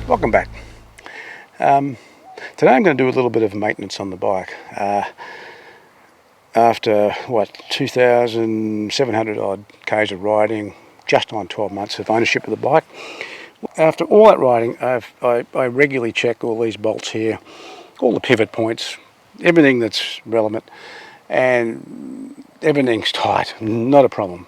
Welcome back. Today I'm going to do a little bit of maintenance on the bike. After 2,700 odd k's of riding, just on 12 months of ownership of the bike. After all that riding, I regularly check all these bolts here, all the pivot points, everything that's relevant, and everything's tight, not a problem.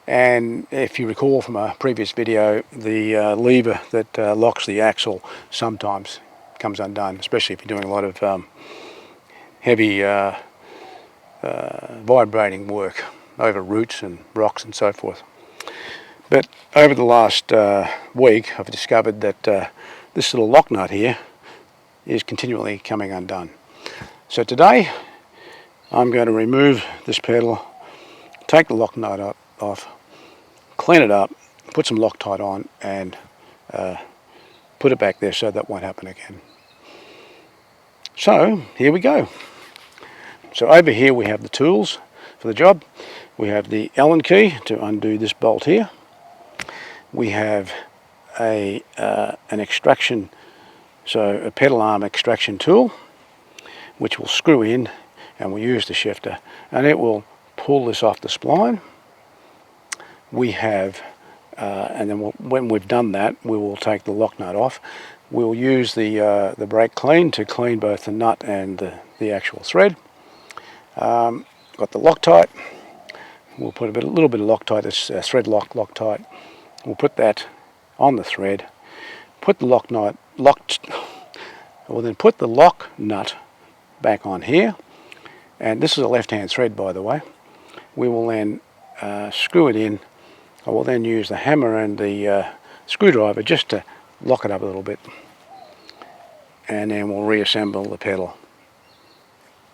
And if you recall from a previous video, the lever that locks the axle sometimes comes undone, especially if you're doing a lot of heavy vibrating work over roots and rocks and so forth. But over the last week, I've discovered that this little lock nut here is continually coming undone. So today, I'm going to remove this pedal, take the lock nut off, clean it up, put some Loctite on, and put it back there so that won't happen again. So here we go. So over here we have the tools for the job. We have the Allen key to undo this bolt here. We have an extraction, so a pedal arm extraction tool, which will screw in, and we'll use the shifter, and it will pull this off the spline. We have, and then when we've done that, we will take the lock nut off. We'll use the brake clean to clean both the nut and the actual thread. Got the Loctite. We'll put a little bit of Loctite, this thread lock Loctite. We'll put that on the thread. Put the we'll then put the lock nut back on here. And this is a left-hand thread, by the way. We will then screw it in. I will then use the hammer and the screwdriver just to lock it up a little bit, and then we'll reassemble the pedal,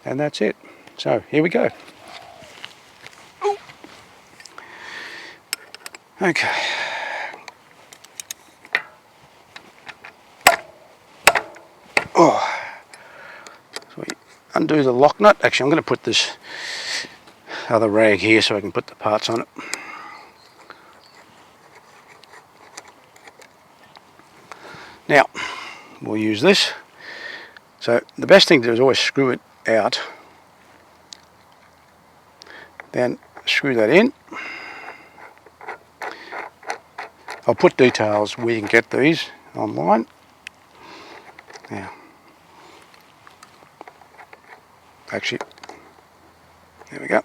and that's it. So here we go. Ooh. Okay. Oh. So we undo the lock nut. Actually, I'm going to put this other rag here so I can put the parts on it. Now, we'll use this. So the best thing to do is always screw it out, then screw that in. I'll put details where you can get these online. Now, actually, there we go.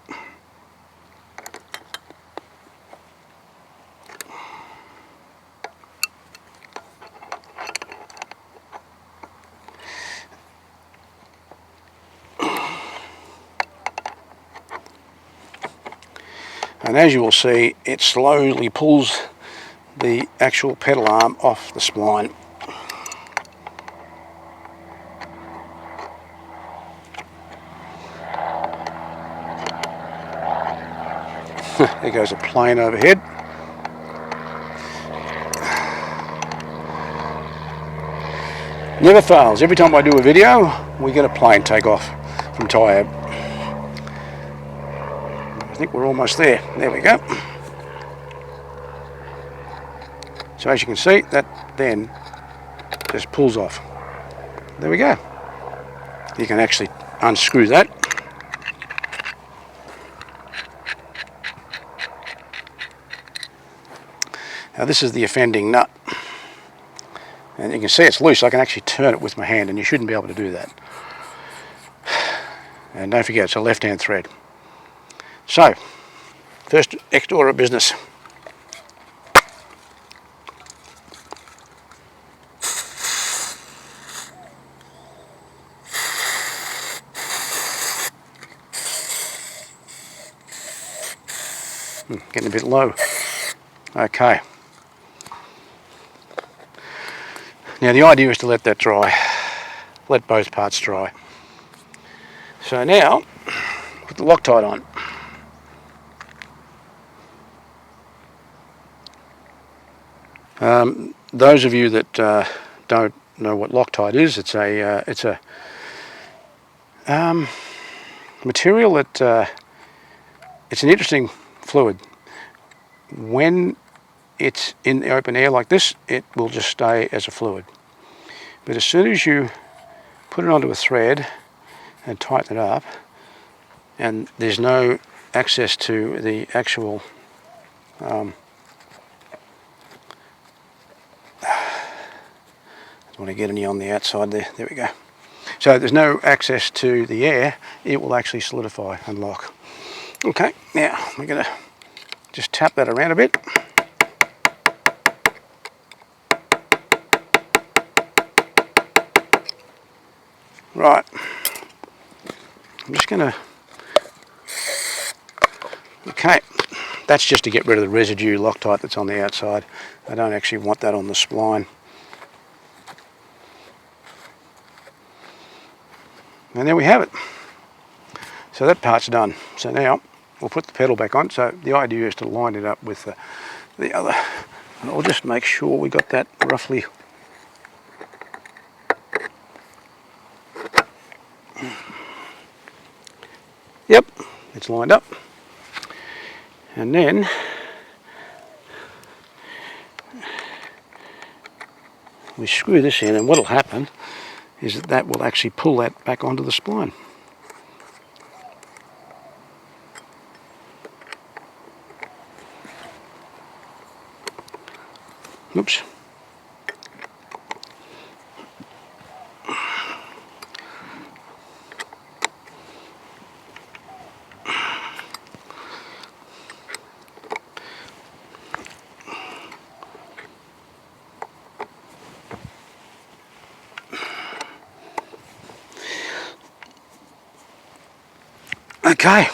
And as you will see, it slowly pulls the actual pedal arm off the spline. There goes a plane overhead. Never fails. Every time I do a video, we get a plane take off from Tyab. I think we're almost there. There we go. So as you can see, that then just pulls off. There we go. You can actually unscrew that. Now this is the offending nut. And you can see it's loose. I can actually turn it with my hand, and you shouldn't be able to do that. And don't forget, it's a left-hand thread. So, first extra order of business. Getting a bit low. Okay. Now the idea is to let that dry. Let both parts dry. So now, put the Loctite on. Those of you that don't know what Loctite is, it's a material that it's an interesting fluid. When it's in the open air like this, it will just stay as a fluid. But as soon as you put it onto a thread and tighten it up, and there's no access to the actual don't want to get any on the outside there. There we go. So there's no access to the air, it will actually solidify and lock. Okay, now we're going to just tap that around a bit. Right, I'm just going to, okay, that's just to get rid of the residue Loctite that's on the outside. I don't actually want that on the spline. And there we have it. So that part's done. So now we'll put the pedal back on. So the idea is to line it up with the other. And I'll just make sure we got that roughly. Yep, it's lined up. And then we screw this in, and what'll happen is that that will actually pull that back onto the spline. Oops. Okay,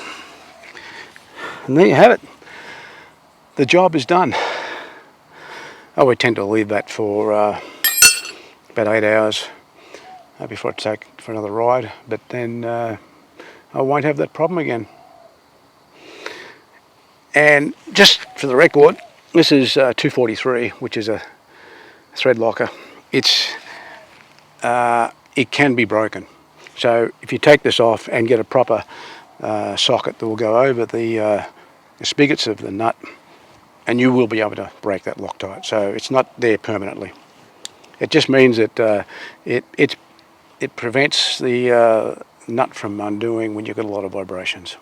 and there you have it. The job is done. I would tend to leave that for about 8 hours before I take for another ride, but then I won't have that problem again. And just for the record, this is 243, which is a thread locker. It can be broken. So if you take this off and get a proper socket that will go over the spigots of the nut, and you will be able to break that Loctite. So it's not there permanently. It just means that it prevents the nut from undoing when you've got a lot of vibrations.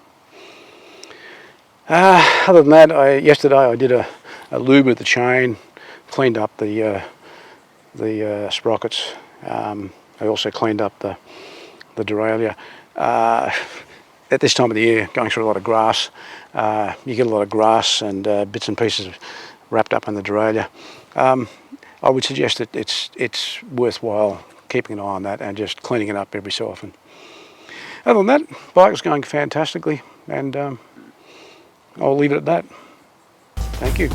Other than that, yesterday I did a lube with the chain, cleaned up the sprockets. I also cleaned up the derailleur. At this time of the year, going through a lot of grass, you get a lot of grass and bits and pieces wrapped up in the derailleur. I would suggest that it's worthwhile keeping an eye on that and just cleaning it up every so often. Other than that, bike is going fantastically, and I'll leave it at that. Thank you.